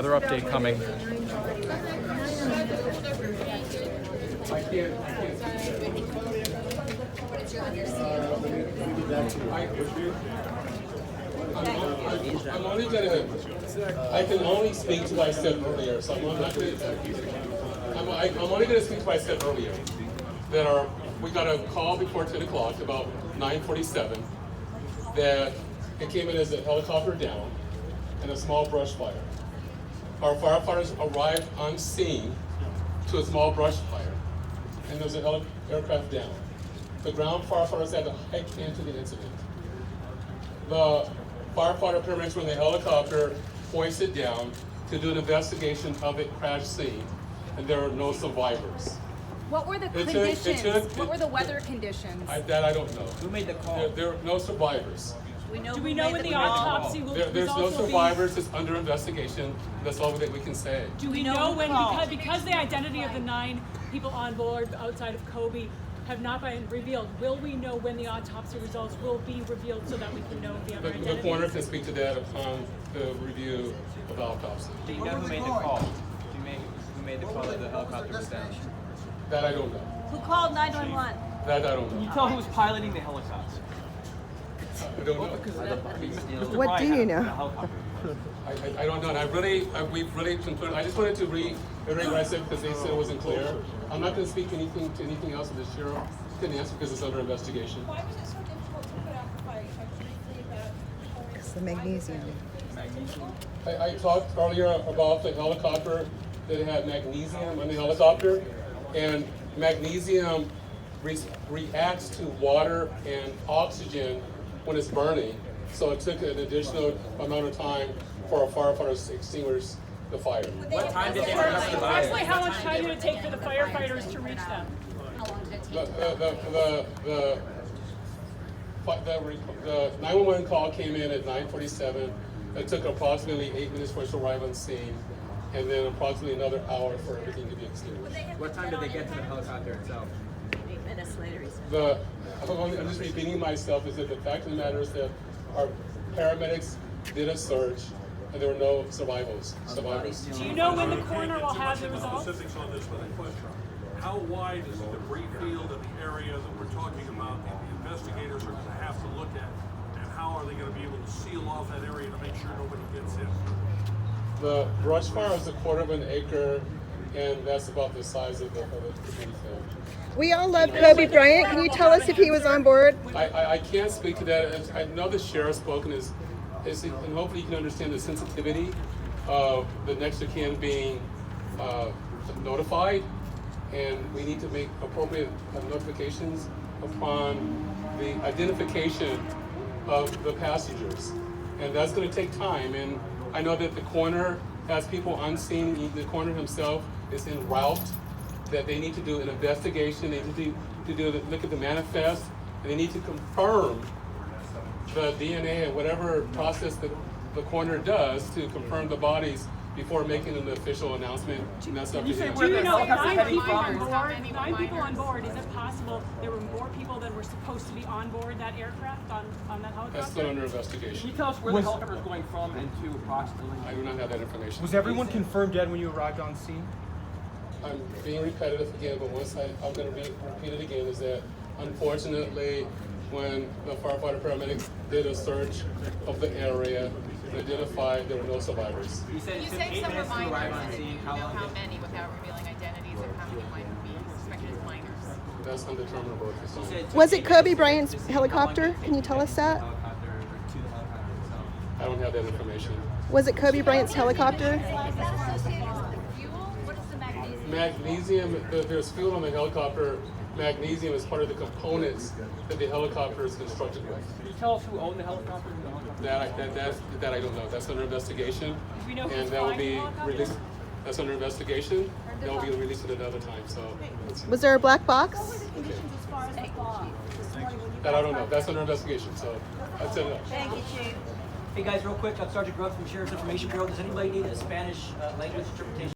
Another update coming. I can only speak to what I said earlier, so I'm only going to speak to what I said earlier. We got a call before 10 o'clock, about 9:47, that it came in as a helicopter down and a small brush fire. Our firefighters arrived on scene to a small brush fire, and there was an aircraft down. The ground firefighters had to hike into the incident. The firefighter paramedics were in the helicopter, hoisted down to do an investigation of the crash scene, and there were no survivors. What were the conditions? What were the weather conditions? That I don't know. Who made the call? There are no survivors. Do we know when the autopsy will There's no survivors. It's under investigation. That's all that we can say. Do we know when, because the identity of the 9 people on board outside of Kobe have not been revealed, will we know when the autopsy results will be revealed so that we can know the other identities? The coroner can speak to that upon the review of the autopsy. Do you know who made the call? Who made the call that the helicopter was down? That I don't know. Who called 911? That I don't Can you know. tell who was piloting the helicopter? I don't know. What do you know? I don't know. And we've really concluded. I just wanted to reiterate what I said because they said it wasn't clear. I'm not going to speak to anything else that the sheriff can answer because it's under investigation. Why was it so difficult to put out the fire? Briefly about It's the magnesium. I talked earlier about the helicopter that had magnesium on the helicopter, and magnesium reacts to water and oxygen when it's burning. So it took an additional amount of time for our firefighters to extinguish the fire. What time did they arrest the fire? Firstly, how much time did it take for the firefighters to reach them? How long did it take? The 911 call came in at 9:47. It took approximately 8 minutes for us to arrive on scene, and then approximately another hour for everything to be extinguished. What time did they get to the helicopter itself? 8 minutes later, he said. I'm just repeating myself, is that the fact of the matter is that our paramedics did a search and there were no survivors. Do you know when the coroner will have the results? Specifics on this with a question. How wide is the debris field in the area that we're talking about and the investigators are going to have to look at? And how are they going to be able to seal off that area to make sure nobody gets in? The brush fire is 1/4 of an acre, and that's about the size of the debris field. We all love Kobe Bryant. Can you tell us if he was on board? I can't speak to that. I know the sheriff spoken is and hopefully you can understand the sensitivity of the next of kin being notified, and we need to make appropriate notifications upon the identification of the passengers, and that's going to take time. And I know that the coroner has people on scene. The coroner himself is en route. That they need to do an investigation. They need to look at the manifest, and they need to confirm the DNA and whatever process that the coroner does to confirm the bodies before making an official announcement. And that's up to him. Do you know if 9 heading people on from? board? 9 people on board. Is it possible there were more people than were supposed to be on board that aircraft on that helicopter? That's still under Can you investigation. tell us where the helicopter is going from and to approximately? I do not have that information. Was everyone confirmed dead when you arrived on scene? I'm being repetitive again, but I'm going to repeat it again, is that unfortunately, when the firefighter paramedics did a search of the area and identified there were no survivors. You said it You took said 8 some minutes to arrive reminders, on and scene. you know how many without revealing identities or how many might be suspected as minors. That's undeterminable at this You said time. took Was 8 it Kobe minutes Bryant's to see helicopter? how long Can you tell us that? To the helicopter itself. I don't have that information. Was it Kobe Bryant's helicopter? Is that associated with the fuel? What is the magnesium? Magnesium, there's fuel on the helicopter. Magnesium is part of the components that the helicopter is constructed with. Can you tell us who owned the helicopter? That I don't know. That's under investigation, we know who's and that will flying the be helicopter? released. That's under investigation. That will be released at another time. So Was there a black box? that I don't know. That's under investigation. So that's it. Thank you, Chief. Hey guys, real quick, Sergeant Grubb from Sheriff's Information Bureau. Does anybody need a Spanish language interpretation?